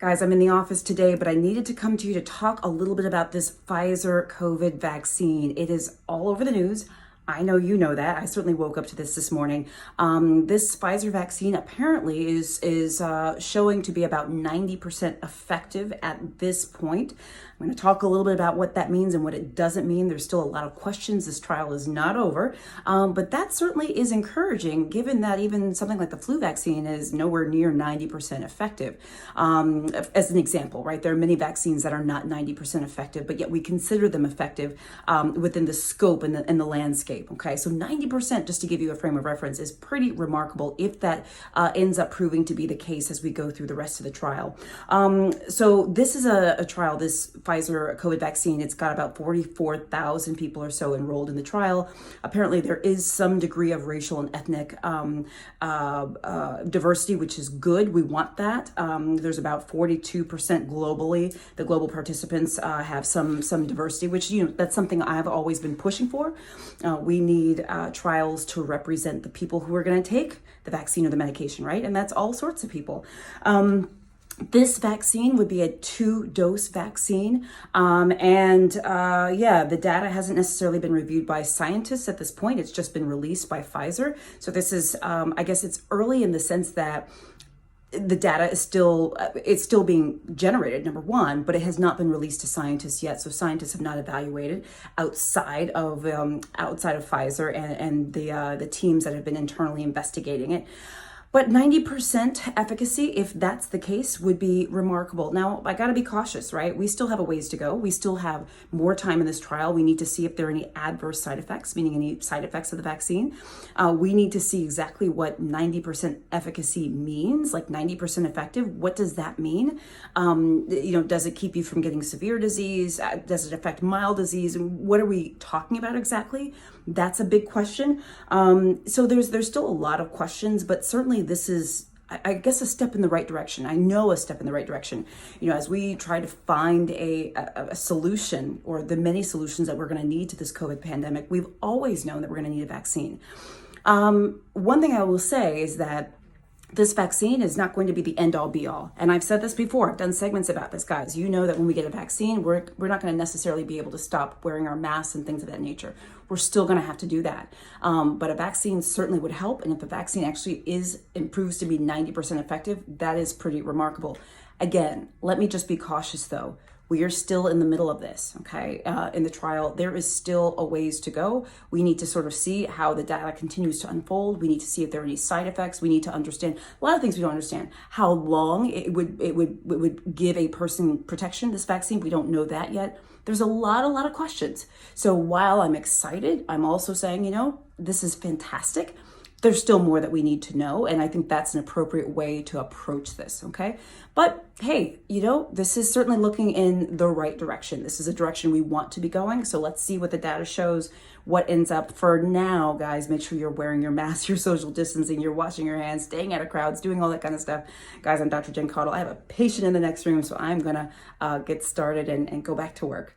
Guys, I'm in the office today, but I needed to come to you to talk a little bit about this Pfizer COVID vaccine. It is all over the news. I know you know that. I certainly woke up to this morning. This Pfizer vaccine apparently is showing to be about 90% effective at this point. I'm going to talk a little bit about what that means and what it doesn't mean. There's still a lot of questions. This trial is not over, but that certainly is encouraging, given that even something like the flu vaccine is nowhere near 90% effective. As an example, right? There are many vaccines that are not 90% effective, but yet we consider them effective within the scope and the landscape. Okay, so 90%, just to give you a frame of reference, is pretty remarkable if that ends up proving to be the case as we go through the rest of the trial. So this is a trial, this Pfizer COVID vaccine. It's got about 44,000 people or so enrolled in the trial. Apparently there is some degree of racial and ethnic diversity, which is good. We want that. There's about 42% globally. The global participants have some diversity, which, you know, that's something I've always been pushing for. We need trials to represent the people who are going to take the vaccine or the medication, right? And that's all sorts of people. This vaccine would be a 2-dose vaccine. The data hasn't necessarily been reviewed by scientists at this point. It's just been released by Pfizer. So this is, I guess it's early in the sense that the data is still being generated, number one, but it has not been released to scientists yet. So scientists have not evaluated outside of Pfizer and the teams that have been internally investigating it. But 90% efficacy, if that's the case, would be remarkable. Now, I gotta be cautious, right? We still have a ways to go. We still have more time in this trial. We need to see if there are any adverse side effects, meaning any side effects of the vaccine. We need to see exactly what 90% efficacy means, like 90% effective. What does that mean? Does it keep you from getting severe disease? Does it affect mild disease? What are we talking about exactly? That's a big question. So there's still a lot of questions, but certainly this is, I guess, a step in the right direction. I know a step in the right direction. You know, as we try to find a solution, or the many solutions that we're going to need to this COVID pandemic, we've always known that we're going to need a vaccine. One thing I will say is that this vaccine is not going to be the end all be all. And I've said this before, I've done segments about this, guys. You know that when we get a vaccine, we're not going to necessarily be able to stop wearing our masks and things of that nature. We're still going to have to do that. But a vaccine certainly would help. And if the vaccine actually improves to be 90% effective, that is pretty remarkable. Again, let me just be cautious though. We are still in the middle of this, okay? In the trial, there is still a ways to go. We need to sort of see how the data continues to unfold. We need to see if there are any side effects. We need to understand a lot of things we don't understand. How long it would give a person protection, this vaccine, we don't know that yet. There's a lot of questions. So while I'm excited, I'm also saying, you know, this is fantastic. There's still more that we need to know, and I think that's an appropriate way to approach this, okay? But hey, you know, this is certainly looking in the right direction. This is a direction we want to be going, so let's see what the data shows, what ends up. For now, guys, make sure you're wearing your mask, you're social distancing, you're washing your hands, staying out of crowds, doing all that kind of stuff. Guys, I'm Dr. Jen Caudle. I have a patient in the next room, so I'm gonna get started and go back to work.